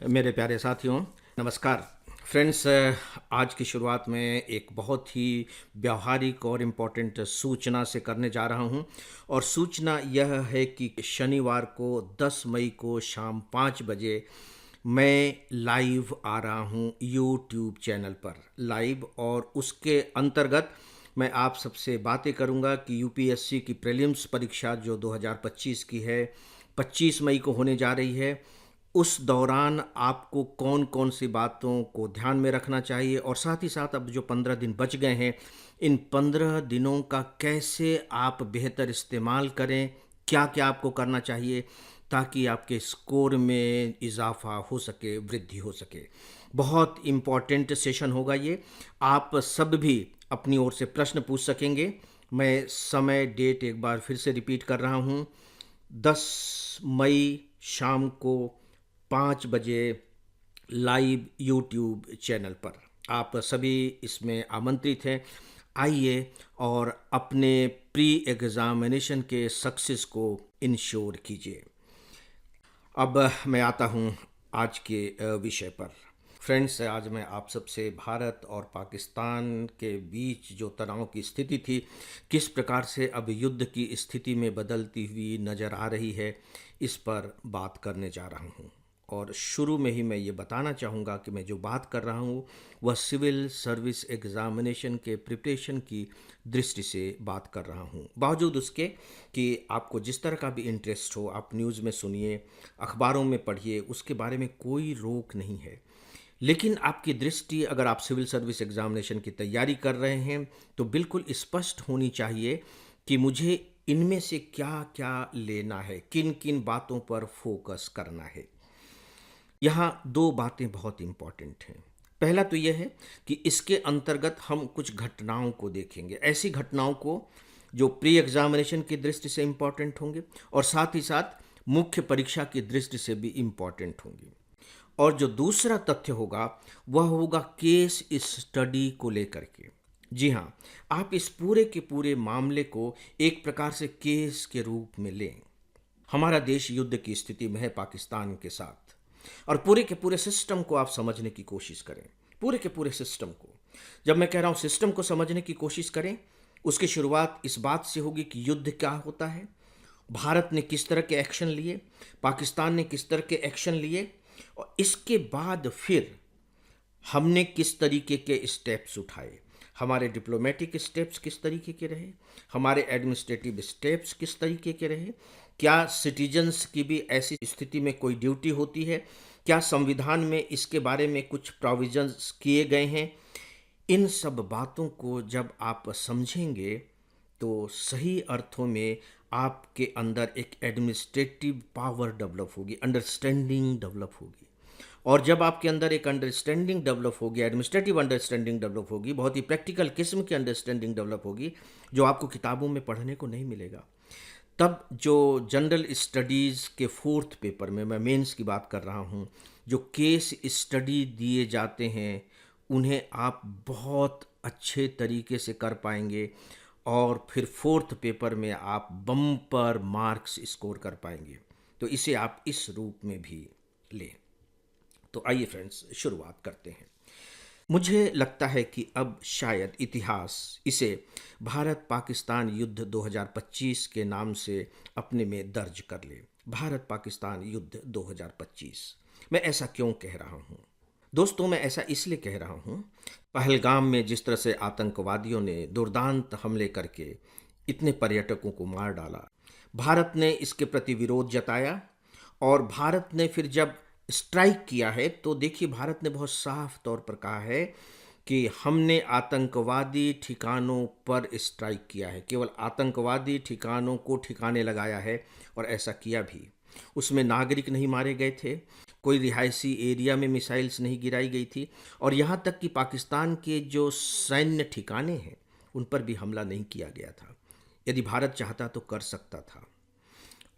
मेरे प्यारे साथियों, नमस्कार। फ्रेंड्स, आज की शुरुआत में एक बहुत ही व्यावहारिक और इम्पोर्टेंट सूचना से करने जा रहा हूं। और सूचना यह है कि शनिवार को 10 मई को शाम 5 बजे मैं लाइव आ रहा हूं यूट्यूब चैनल पर लाइव। और उसके अंतर्गत मैं आप सबसे बातें करूंगा कि यूपीएससी की प्रीलिम्स परीक्षा जो 2025 की है, 25 मई को होने जा रही है। उस दौरान आपको कौन कौन सी बातों को ध्यान में रखना चाहिए, और साथ ही साथ अब जो 15 दिन बच गए हैं, इन 15 दिनों का कैसे आप बेहतर इस्तेमाल करें, क्या क्या आपको करना चाहिए ताकि आपके स्कोर में इजाफा हो सके, वृद्धि हो सके। बहुत इम्पॉर्टेंट सेशन होगा ये। आप सब भी अपनी ओर से प्रश्न पूछ सकेंगे। मैं समय डेट एक बार फिर से रिपीट कर रहा हूँ। 10 मई शाम को 5 बजे लाइव यूट्यूब चैनल पर आप सभी इसमें आमंत्रित हैं। आइए और अपने प्री एग्ज़ामिनेशन के सक्सेस को इंश्योर कीजिए। अब मैं आता हूँ आज के विषय पर। फ्रेंड्स, आज मैं आप सबसे भारत और पाकिस्तान के बीच जो तनाव की स्थिति थी, किस प्रकार से अब युद्ध की स्थिति में बदलती हुई नज़र आ रही है, इस पर बात करने जा रहा हूँ। और शुरू में ही मैं ये बताना चाहूँगा कि मैं जो बात कर रहा हूँ वह सिविल सर्विस एग्ज़ामिनेशन के प्रिपरेशन की दृष्टि से बात कर रहा हूँ। बावजूद उसके कि आपको जिस तरह का भी इंटरेस्ट हो, आप न्यूज़ में सुनिए, अखबारों में पढ़िए, उसके बारे में कोई रोक नहीं है। लेकिन आपकी दृष्टि, अगर आप सिविल सर्विस एग्ज़ामिनेशन की तैयारी कर रहे हैं, तो बिल्कुल स्पष्ट होनी चाहिए कि मुझे इनमें से क्या क्या लेना है, किन किन बातों पर फोकस करना है। यहाँ दो बातें बहुत इम्पॉर्टेंट हैं। पहला तो यह है कि इसके अंतर्गत हम कुछ घटनाओं को देखेंगे, ऐसी घटनाओं को जो प्री एग्जामिनेशन की दृष्टि से इम्पॉर्टेंट होंगे और साथ ही साथ मुख्य परीक्षा की दृष्टि से भी इम्पॉर्टेंट होंगी। और जो दूसरा तथ्य होगा वह होगा केस स्टडी को लेकर के। जी हाँ, आप इस पूरे के पूरे मामले को एक प्रकार से केस के रूप में लें। हमारा देश युद्ध की स्थिति में है पाकिस्तान के साथ, और पूरे के पूरे सिस्टम को आप समझने की कोशिश करें। पूरे के पूरे सिस्टम को, जब मैं कह रहा हूं सिस्टम को समझने की कोशिश करें, उसकी शुरुआत इस बात से होगी कि युद्ध क्या होता है, भारत ने किस तरह के एक्शन लिए, पाकिस्तान ने किस तरह के एक्शन लिए, और इसके बाद फिर हमने किस तरीके के स्टेप्स उठाए, हमारे डिप्लोमेटिक स्टेप्स किस तरीके के रहे, हमारे एडमिनिस्ट्रेटिव स्टेप्स किस तरीके के रहे, क्या सिटीजन्स की भी ऐसी स्थिति में कोई ड्यूटी होती है, क्या संविधान में इसके बारे में कुछ प्रोविजंस किए गए हैं। इन सब बातों को जब आप समझेंगे तो सही अर्थों में आपके अंदर एक एडमिनिस्ट्रेटिव पावर डेवलप होगी, अंडरस्टैंडिंग डेवलप होगी। और जब आपके अंदर एक अंडरस्टैंडिंग डेवलप होगी, एडमिनिस्ट्रेटिव अंडरस्टैंडिंग डेवलप होगी, बहुत ही प्रैक्टिकल किस्म की अंडरस्टैंडिंग डेवलप होगी, जो आपको किताबों में पढ़ने को नहीं मिलेगा। तब जो जनरल स्टडीज़ के फोर्थ पेपर में, मैं मेंस की बात कर रहा हूँ, जो केस स्टडी दिए जाते हैं, उन्हें आप बहुत अच्छे तरीके से कर पाएंगे और फिर फोर्थ पेपर में आप बम्पर मार्क्स स्कोर कर पाएंगे। तो इसे आप इस रूप में भी लें। तो आइए फ्रेंड्स, शुरुआत करते हैं। मुझे लगता है कि अब शायद इतिहास इसे भारत पाकिस्तान युद्ध 2025 के नाम से अपने में दर्ज कर ले। भारत पाकिस्तान युद्ध 2025। मैं ऐसा क्यों कह रहा हूँ दोस्तों? मैं ऐसा इसलिए कह रहा हूँ, पहलगाम में जिस तरह से आतंकवादियों ने दुर्दांत हमले करके इतने पर्यटकों को मार डाला, भारत ने इसके प्रति विरोध जताया। और भारत ने फिर जब स्ट्राइक किया है, तो देखिए भारत ने बहुत साफ तौर पर कहा है कि हमने आतंकवादी ठिकानों पर स्ट्राइक किया है, केवल आतंकवादी ठिकानों को ठिकाने लगाया है, और ऐसा किया भी। उसमें नागरिक नहीं मारे गए थे, कोई रिहायशी एरिया में मिसाइल्स नहीं गिराई गई थी, और यहाँ तक कि पाकिस्तान के जो सैन्य ठिकाने हैं उन पर भी हमला नहीं किया गया था। यदि भारत चाहता तो कर सकता था।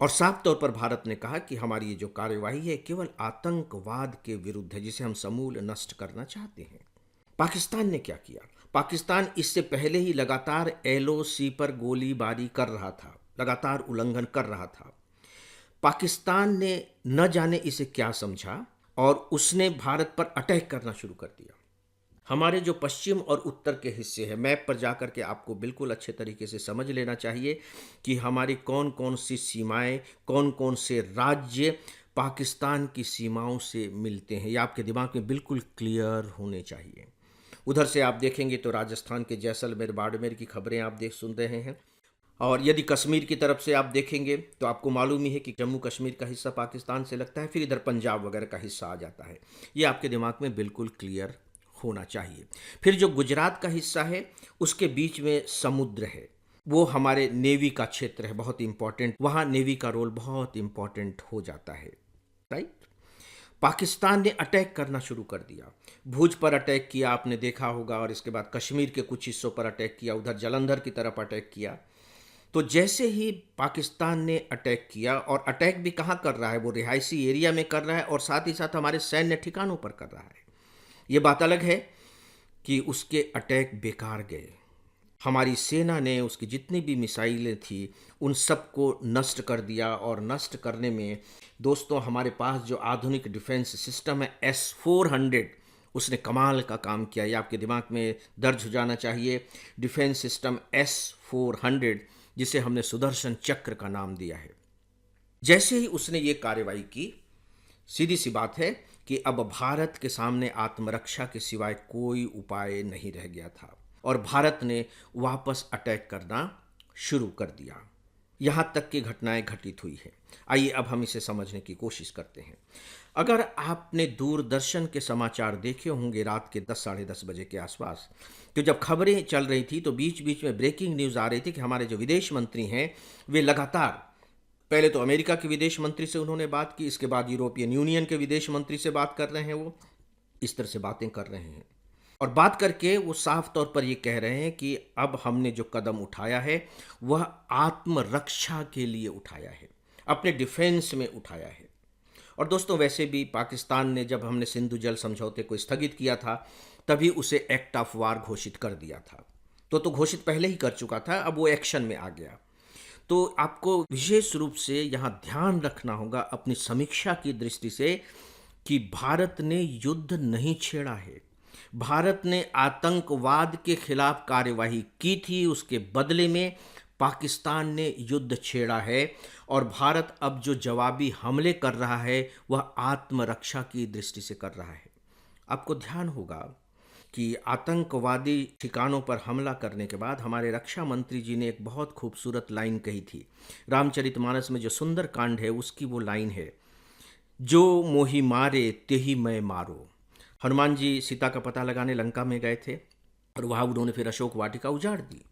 और साफ तौर पर भारत ने कहा कि हमारी ये जो कार्यवाही है केवल आतंकवाद के विरुद्ध है, जिसे हम समूल नष्ट करना चाहते हैं। पाकिस्तान ने क्या किया? पाकिस्तान इससे पहले ही लगातार एलओसी पर गोलीबारी कर रहा था, लगातार उल्लंघन कर रहा था। पाकिस्तान ने न जाने इसे क्या समझा, और उसने भारत पर अटैक करना शुरू कर दिया। हमारे जो पश्चिम और उत्तर के हिस्से हैं, मैप पर जाकर के आपको बिल्कुल अच्छे तरीके से समझ लेना चाहिए कि हमारी कौन कौन सी सीमाएं, कौन कौन से राज्य पाकिस्तान की सीमाओं से मिलते हैं, ये आपके दिमाग में बिल्कुल क्लियर होने चाहिए। उधर से आप देखेंगे तो राजस्थान के जैसलमेर, बाड़मेर की खबरें आप देख सुन रहे हैं। और यदि कश्मीर की तरफ से आप देखेंगे तो आपको मालूम ही है कि जम्मू कश्मीर का हिस्सा पाकिस्तान से लगता है, फिर इधर पंजाब वगैरह का हिस्सा आ जाता है। ये आपके दिमाग में बिल्कुल क्लियर होना चाहिए। फिर जो गुजरात का हिस्सा है उसके बीच में समुद्र है, वो हमारे नेवी का क्षेत्र है, बहुत इंपॉर्टेंट, वहाँ नेवी का रोल बहुत इंपॉर्टेंट हो जाता है। राइट। पाकिस्तान ने अटैक करना शुरू कर दिया। भुज पर अटैक किया, आपने देखा होगा, और इसके बाद कश्मीर के कुछ हिस्सों पर अटैक किया, उधर जालंधर की तरफ अटैक किया। तो जैसे ही पाकिस्तान ने अटैक किया, और अटैक भी कहाँ कर रहा है, वो रिहायशी एरिया में कर रहा है और साथ ही साथ हमारे सैन्य ठिकानों पर कर रहा है। ये बात अलग है कि उसके अटैक बेकार गए। हमारी सेना ने उसकी जितनी भी मिसाइलें थी उन सबको नष्ट कर दिया, और नष्ट करने में दोस्तों हमारे पास जो आधुनिक डिफेंस सिस्टम है S-400, उसने कमाल का काम किया। ये आपके दिमाग में दर्ज हो जाना चाहिए। डिफेंस सिस्टम S-400, जिसे हमने सुदर्शन चक्र का नाम दिया है। जैसे ही उसने ये कार्रवाई की, सीधी सी बात है कि अब भारत के सामने आत्मरक्षा के सिवाय कोई उपाय नहीं रह गया था, और भारत ने वापस अटैक करना शुरू कर दिया। यहाँ तक की घटनाएं घटित हुई हैं। आइए अब हम इसे समझने की कोशिश करते हैं। अगर आपने दूरदर्शन के समाचार देखे होंगे रात के 10 साढ़े 10 बजे के आसपास, तो जब खबरें चल रही थी तो बीच बीच में ब्रेकिंग न्यूज़ आ रही थी कि हमारे जो विदेश मंत्री हैं वे लगातार, पहले तो अमेरिका के विदेश मंत्री से उन्होंने बात की, इसके बाद यूरोपियन यूनियन के विदेश मंत्री से बात कर रहे हैं, वो इस तरह से बातें कर रहे हैं, और बात करके वो साफ तौर पर ये कह रहे हैं कि अब हमने जो कदम उठाया है वह आत्मरक्षा के लिए उठाया है, अपने डिफेंस में उठाया है। और दोस्तों वैसे भी पाकिस्तान ने, जब हमने सिंधु जल समझौते को स्थगित किया था, तभी उसे एक्ट ऑफ वार घोषित कर दिया था। तो घोषित पहले ही कर चुका था, अब वो एक्शन में आ गया। तो आपको विशेष रूप से यहाँ ध्यान रखना होगा अपनी समीक्षा की दृष्टि से कि भारत ने युद्ध नहीं छेड़ा है। भारत ने आतंकवाद के खिलाफ कार्यवाही की थी, उसके बदले में पाकिस्तान ने युद्ध छेड़ा है, और भारत अब जो जवाबी हमले कर रहा है वह आत्मरक्षा की दृष्टि से कर रहा है। आपको ध्यान होगा कि आतंकवादी ठिकानों पर हमला करने के बाद हमारे रक्षा मंत्री जी ने एक बहुत खूबसूरत लाइन कही थी। रामचरितमानस में जो सुंदर कांड है उसकी वो लाइन है, जो मोहि मारे तेहि मैं मारो। हनुमान जी सीता का पता लगाने लंका में गए थे, और वहाँ उन्होंने फिर अशोक वाटिका उजाड़ दी।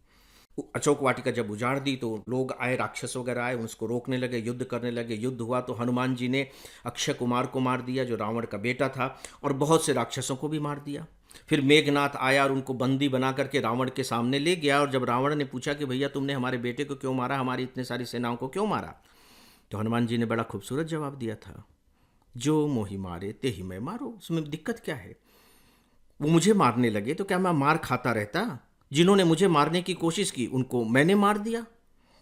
अशोक वाटिका जब उजाड़ दी तो लोग आए, राक्षस वगैरह आए, उसको रोकने लगे, युद्ध करने लगे। युद्ध हुआ तो हनुमान जी ने अक्षय कुमार को मार दिया, जो रावण का बेटा था, और बहुत से राक्षसों को भी मार दिया। फिर मेघनाथ आया और उनको बंदी बना करके रावण के सामने ले गया, और जब रावण ने पूछा कि भैया तुमने हमारे बेटे को क्यों मारा, हमारी इतने सारी सेनाओं को क्यों मारा, तो हनुमान जी ने बड़ा खूबसूरत जवाब दिया था, जो मोहि मारे तेहि मैं मारो। उसमें दिक्कत क्या है? वो मुझे मारने लगे तो क्या मैं मार खाता रहता? जिन्होंने मुझे मारने की कोशिश की उनको मैंने मार दिया,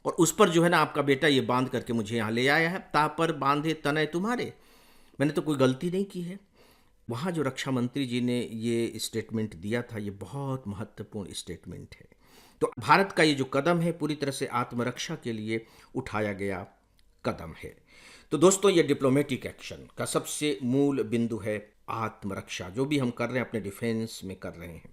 और उस पर जो है ना आपका बेटा ये बांध करके मुझे यहाँ ले आया है, ता पर बांधे तनय तुम्हारे। मैंने तो कोई गलती नहीं की है। वहाँ जो रक्षा मंत्री जी ने ये स्टेटमेंट दिया था, ये बहुत महत्वपूर्ण स्टेटमेंट है। तो भारत का ये जो कदम है पूरी तरह से आत्मरक्षा के लिए उठाया गया कदम है। तो दोस्तों ये डिप्लोमेटिक एक्शन का सबसे मूल बिंदु है आत्मरक्षा, जो भी हम कर रहे हैं अपने डिफेंस में कर रहे हैं।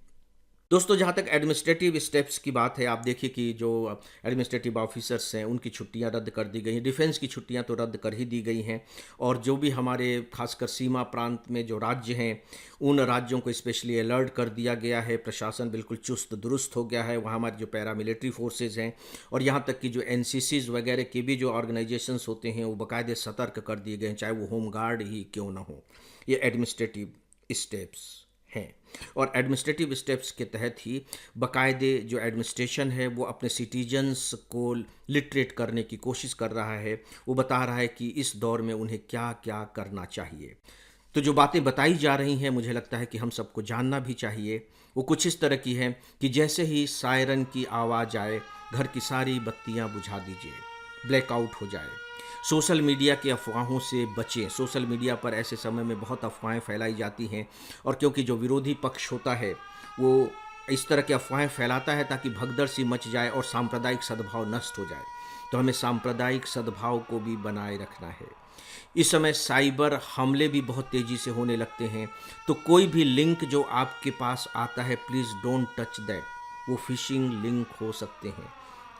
दोस्तों जहाँ तक एडमिनिस्ट्रेटिव स्टेप्स की बात है, आप देखिए कि जो एडमिनिस्ट्रेटिव ऑफिसर्स हैं उनकी छुट्टियां रद्द कर दी गई हैं। डिफेंस की छुट्टियां तो रद्द कर ही दी गई हैं, और जो भी हमारे खासकर सीमा प्रांत में जो राज्य हैं उन राज्यों को स्पेशली अलर्ट कर दिया गया है। प्रशासन बिल्कुल चुस्त दुरुस्त हो गया है। वहाँ हमारे जो पैरामिलिट्री फोर्सेज हैं, और यहाँ तक कि जो NCCs वगैरह के भी जो ऑर्गेनाइजेशंस होते हैं वो बाकायदे सतर्क कर दिए गए हैं, चाहे वो होम गार्ड ही क्यों ना हो। ये एडमिनिस्ट्रेटिव स्टेप्स हैं, और एडमिनिस्ट्रेटिव स्टेप्स के तहत ही बाकायदे जो एडमिनिस्ट्रेशन है वो अपने सिटीजन्स को लिटरेट करने की कोशिश कर रहा है। वो बता रहा है कि इस दौर में उन्हें क्या क्या करना चाहिए। तो जो बातें बताई जा रही हैं मुझे लगता है कि हम सबको जानना भी चाहिए। वो कुछ इस तरह की हैं कि जैसे ही सायरन की आवाज़ आए घर की सारी बत्तियां बुझा दीजिए, ब्लैकआउट हो जाए। सोशल मीडिया की अफवाहों से बचें। सोशल मीडिया पर ऐसे समय में बहुत अफवाहें फैलाई जाती हैं, और क्योंकि जो विरोधी पक्ष होता है वो इस तरह की अफवाहें फैलाता है ताकि भगदड़ सी मच जाए और सांप्रदायिक सद्भाव नष्ट हो जाए। तो हमें सांप्रदायिक सद्भाव को भी बनाए रखना है। इस समय साइबर हमले भी बहुत तेज़ी से होने लगते हैं, तो कोई भी लिंक जो आपके पास आता है, प्लीज़ डोंट टच दैट। वो फिशिंग लिंक हो सकते हैं,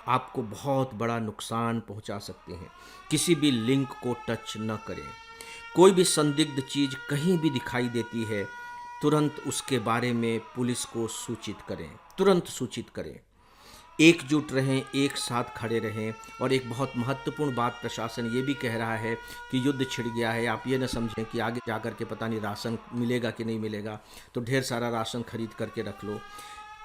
आपको बहुत बड़ा नुकसान पहुंचा सकते हैं। किसी भी लिंक को टच न करें। कोई भी संदिग्ध चीज़ कहीं भी दिखाई देती है, तुरंत उसके बारे में पुलिस को सूचित करें, तुरंत सूचित करें। एकजुट रहें, एक साथ खड़े रहें। और एक बहुत महत्वपूर्ण बात प्रशासन ये भी कह रहा है कि युद्ध छिड़ गया है। आप ये न समझें कि आगे जाकर के पता नहीं राशन मिलेगा कि नहीं मिलेगा, तो ढेर सारा राशन खरीद करके रख लो।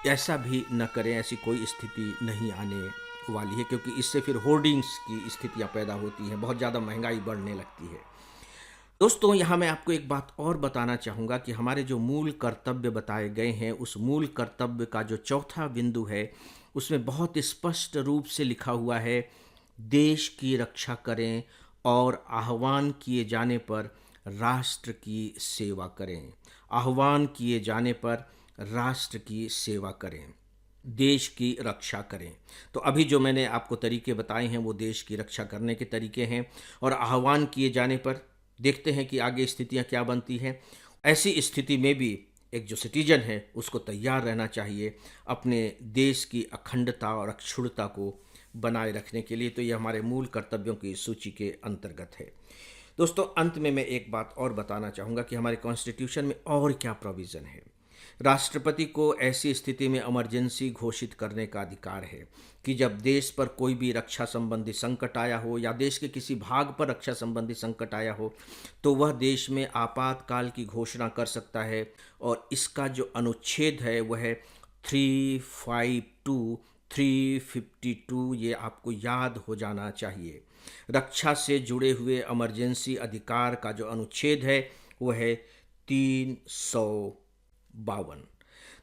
ऐसा भी न करें, ऐसी कोई स्थिति नहीं आने वाली है, क्योंकि इससे फिर होर्डिंग्स की स्थितियां पैदा होती हैं, बहुत ज़्यादा महंगाई बढ़ने लगती है। दोस्तों, यहाँ मैं आपको एक बात और बताना चाहूँगा कि हमारे जो मूल कर्तव्य बताए गए हैं, उस मूल कर्तव्य का जो चौथा बिंदु है, उसमें बहुत स्पष्ट रूप से लिखा हुआ है, देश की रक्षा करें और आह्वान किए जाने पर राष्ट्र की सेवा करें। आह्वान किए जाने पर राष्ट्र की सेवा करें, देश की रक्षा करें। तो अभी जो मैंने आपको तरीके बताए हैं वो देश की रक्षा करने के तरीके हैं, और आह्वान किए जाने पर देखते हैं कि आगे स्थितियां क्या बनती हैं। ऐसी स्थिति में भी एक जो सिटीजन है उसको तैयार रहना चाहिए अपने देश की अखंडता और अक्षुण्णता को बनाए रखने के लिए। तो ये हमारे मूल कर्तव्यों की सूची के अंतर्गत है। दोस्तों, अंत में मैं एक बात और बताना चाहूँगा कि हमारे कॉन्स्टिट्यूशन में और क्या प्रोविज़न है। राष्ट्रपति को ऐसी स्थिति में इमरजेंसी घोषित करने का अधिकार है कि जब देश पर कोई भी रक्षा संबंधी संकट आया हो या देश के किसी भाग पर रक्षा संबंधी संकट आया हो, तो वह देश में आपातकाल की घोषणा कर सकता है। और इसका जो अनुच्छेद है वह है 352, 352, ये आपको याद हो जाना चाहिए। रक्षा से जुड़े हुए इमरजेंसी अधिकार का जो अनुच्छेद है वह है 352।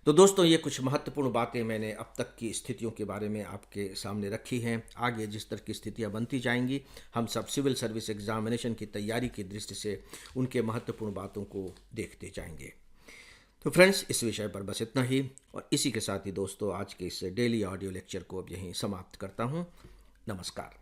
तो दोस्तों, ये कुछ महत्वपूर्ण बातें मैंने अब तक की स्थितियों के बारे में आपके सामने रखी हैं। आगे जिस तरह की स्थितियां बनती जाएंगी, हम सब सिविल सर्विस एग्जामिनेशन की तैयारी की दृष्टि से उनके महत्वपूर्ण बातों को देखते जाएंगे। तो फ्रेंड्स, इस विषय पर बस इतना ही, और इसी के साथ ही दोस्तों आज के इस डेली ऑडियो लेक्चर को अब यहीं समाप्त करता हूँ। नमस्कार।